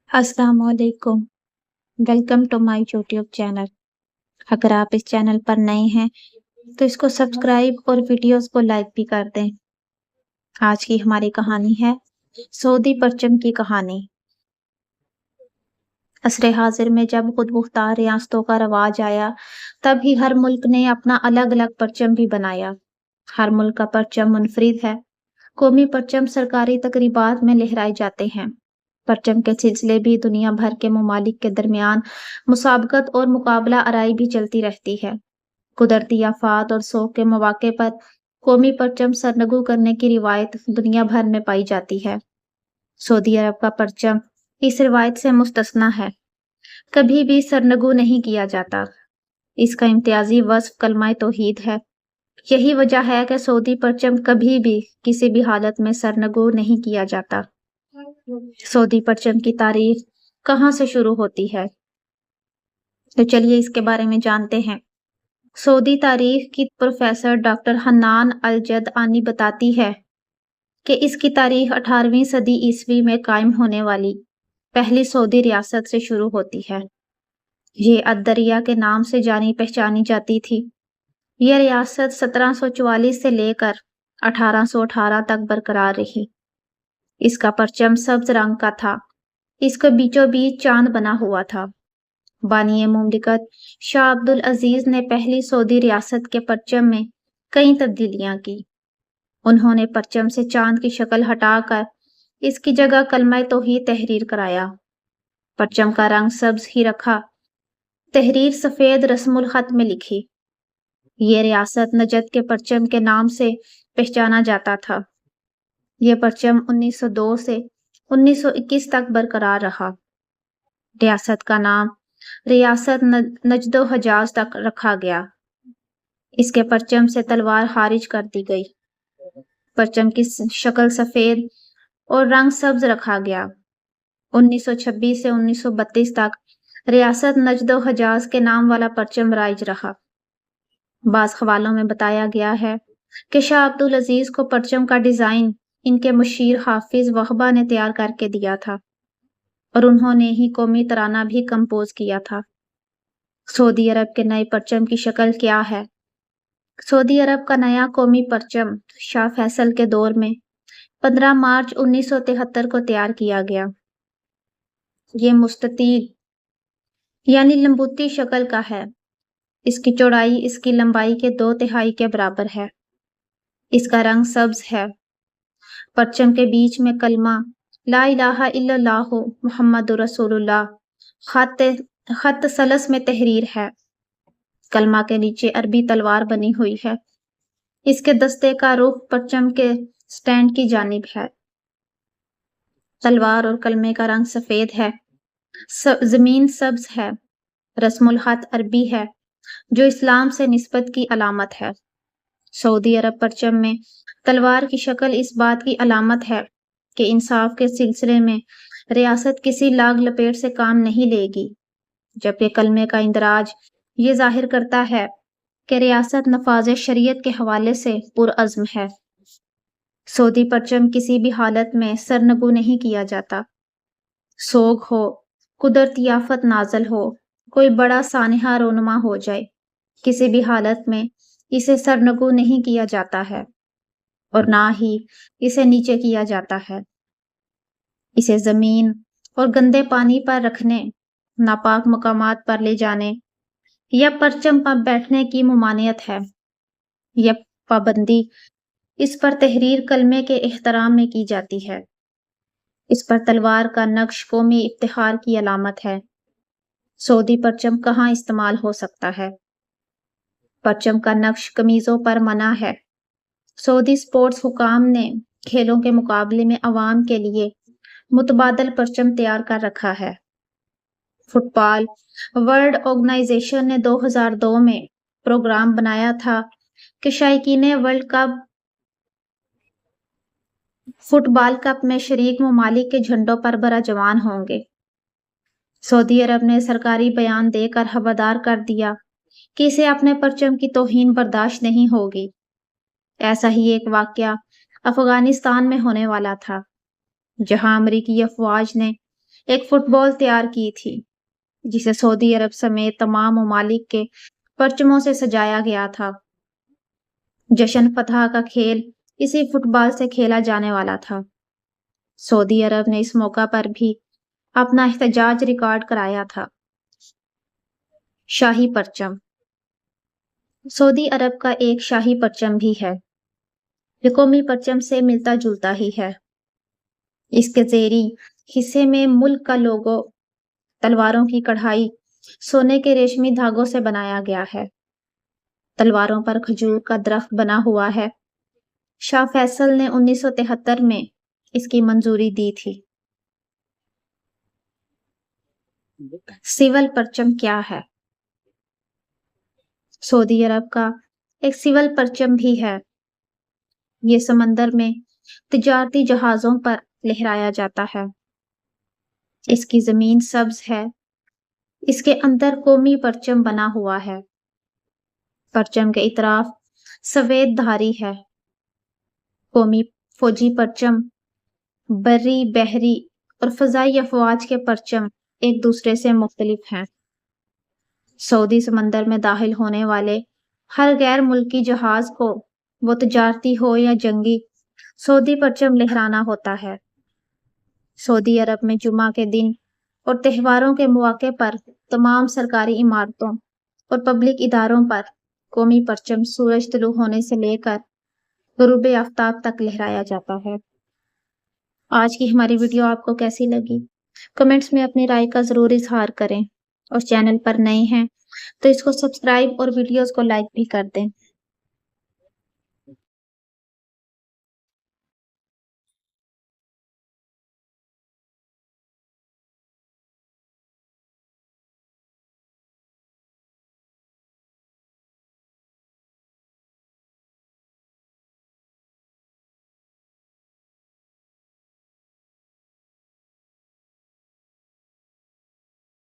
अस्सलाम वालेकुम। Welcome to my YouTube channel. अगर आप इस चैनल पर नए हैं तो इसको सब्सक्राइब और वीडियोस को लाइक भी कर दें। आज की हमारी कहानी है सऊदी परचम की कहानी। असरे हाजिर में जब खुद मुख्तार रियासतों का रवाज आया, तब ही हर मुल्क ने अपना अलग अलग परचम भी बनाया। हर मुल्क का परचम मुनफरिद है। कौमी परचम सरकारी तकरीबात में लहराए जाते हैं। परचम के सिलसिले भी दुनिया भर के ममालिक के दरमियान मुसाबकत और मुकाबला आराई भी चलती रहती है। कुदरती आफात और शौक के मौके पर कौमी परचम सरनगू करने की रिवायत दुनिया भर में पाई जाती है। सऊदी अरब का परचम इस रिवायत से मुस्तस्ना है। कभी भी सरनगू नहीं किया जाता। इसका इम्तियाजी वस्फ कलमा तौहीद है। यही वजह है कि सऊदी परचम कभी भी किसी भी हालत में सरनगू नहीं किया जाता। सऊदी परचम की तारीख कहाँ से शुरू होती है, तो चलिए इसके बारे में जानते हैं। सऊदी तारीख की प्रोफेसर डॉक्टर हन्नान अल जद आनी बताती है कि इसकी तारीख 18वीं सदी ईस्वी में कायम होने वाली पहली सऊदी रियासत से शुरू होती है। ये अद-दरिया के नाम से जानी पहचानी जाती थी। यह रियासत 1744 से लेकर 1818 तक बरकरार रही। इसका परचम सब्ज रंग का था। इसके बीचों बीच चांद बना हुआ था। बानिए मुमलिकत शाह अब्दुल अजीज ने पहली सऊदी रियासत के परचम में कई तब्दीलियां की। उन्होंने परचम से चांद की शक्ल हटाकर इसकी जगह कलमा तौहीद तहरीर कराया। परचम का रंग सब्ज ही रखा। तहरीर सफेद रस्मुल खत में लिखी। ये रियासत नजद के परचम के नाम से पहचाना जाता था। यह परचम 1902 से 1921 तक बरकरार रहा। रियासत का नाम रियासत नजदो हजाज तक रखा गया। इसके परचम से तलवार खारिज कर दी गई। परचम की शक्ल सफेद और रंग सब्ज रखा गया। 1926 से 1932 तक रियासत नजदो हजाज के नाम वाला परचम राइज रहा। बाज़ खवालों में बताया गया है कि शाह अब्दुल अजीज को परचम का डिजाइन इनके मुशीर हाफिज वहबा ने तैयार करके दिया था और उन्होंने ही कौमी तराना भी कंपोज किया था। सऊदी अरब के नए परचम की शक्ल क्या है? सऊदी अरब का नया कौमी परचम शाह फैसल के दौर में 15 मार्च 1973 को तैयार किया गया। ये मुस्ततील यानी लंबूती शक्ल का है। इसकी चौड़ाई इसकी लंबाई के 2/3 के बराबर है। इसका रंग सब्ज है। परचम के बीच में कलमा ला इलाहा इल्लल्लाहु मुहम्मदुर रसूलुल्लाह खत सलस में तहरीर है। कलमा के नीचे अरबी तलवार बनी हुई है। इसके दस्ते का रुख परचम के स्टैंड की जानिब है। तलवार और कलमे का रंग सफेद है। जमीन सब्ज है। रस्मुल खत अरबी है, जो इस्लाम से निस्बत की अलामत है। सऊदी अरब परचम में तलवार की शक्ल इस बात की अलामत है कि इंसाफ के सिलसिले में रियासत किसी लाग लपेट से काम नहीं लेगी, जबकि कलमे का इंदराज ये जाहिर करता है कि रियासत नफाज शरीयत के हवाले से पुरअज़्म है। सऊदी परचम किसी भी हालत में सरनगू नहीं किया जाता। सोग हो, कुदरती आफत नाजल हो, कोई बड़ा सानहा रोनमा हो जाए, किसी भी हालत में इसे सरनगू नहीं किया जाता है और ना ही इसे नीचे किया जाता है। इसे जमीन और गंदे पानी पर रखने, नापाक मकामात पर ले जाने या परचम पर बैठने की मुमानियत है। यह पाबंदी इस पर तहरीर कलमे के एहतराम में की जाती है। इस पर तलवार का नक्श कौमी इफ्तिखार की अलामत है। सऊदी परचम कहाँ इस्तेमाल हो सकता है? परचम का नक्श कमीजों पर मना है। सऊदी स्पोर्ट्स हुकाम ने खेलों के मुकाबले में अवाम के लिए मुतबादल परचम तैयार कर रखा है। फुटबॉल वर्ल्ड ऑर्गेनाइजेशन ने 2002 में प्रोग्राम बनाया था कि शायकीन वर्ल्ड कप फुटबॉल कप में शरीक ममालिक के झंडों पर बराजमान होंगे। सऊदी अरब ने सरकारी बयान देकर खबरदार कर दिया कि इसे अपने परचम की तौहीन बर्दाश्त नहीं होगी। ऐसा ही एक वाकया अफगानिस्तान में होने वाला था, जहां अमरीकी अफवाज ने एक फुटबॉल तैयार की थी, जिसे सऊदी अरब समेत तमाम ममालिक के परचमों से सजाया गया था। जश्न फतह का खेल इसी फुटबॉल से खेला जाने वाला था। सऊदी अरब ने इस मौका पर भी अपना एहतजाज रिकॉर्ड कराया था। शाही परचम। सऊदी अरब का एक शाही परचम भी है, जो कौमी परचम से मिलता जुलता ही है। इसके ज़ेरी हिस्से में मुल्क का लोगो, तलवारों की कढ़ाई सोने के रेशमी धागों से बनाया गया है। तलवारों पर खजूर का दरख्त बना हुआ है। शाह फैसल ने 1973 में इसकी मंजूरी दी थी। सिविल परचम क्या है? सऊदी अरब का एक सिविल परचम भी है। ये समंदर में तिजारती जहाजों पर लहराया जाता है। इसकी जमीन सब्ज है। इसके अंदर कौमी परचम बना हुआ है। परचम के इतराफ सफेद धारी है। कौमी फौजी परचम, बर्री, बहरी और फजाई अफवाज के परचम एक दूसरे से मुख्तलिफ हैं। सऊदी समंदर में दाखिल होने वाले हर गैर मुल्की जहाज को, वो तिजारती हो या जंगी, सऊदी परचम लहराना होता है। सऊदी अरब में जुमा के दिन और त्योहारों के मौके पर तमाम सरकारी इमारतों और पब्लिक इदारों पर कौमी परचम सूरज तुलू होने से लेकर गुरूब आफ्ताब तक लहराया जाता है। आज की हमारी वीडियो आपको कैसी लगी? कमेंट्स में अपनी राय का ज़रूर इजहार करें और चैनल पर नए हैं तो इसको सब्सक्राइब और वीडियोस को लाइक भी कर दें।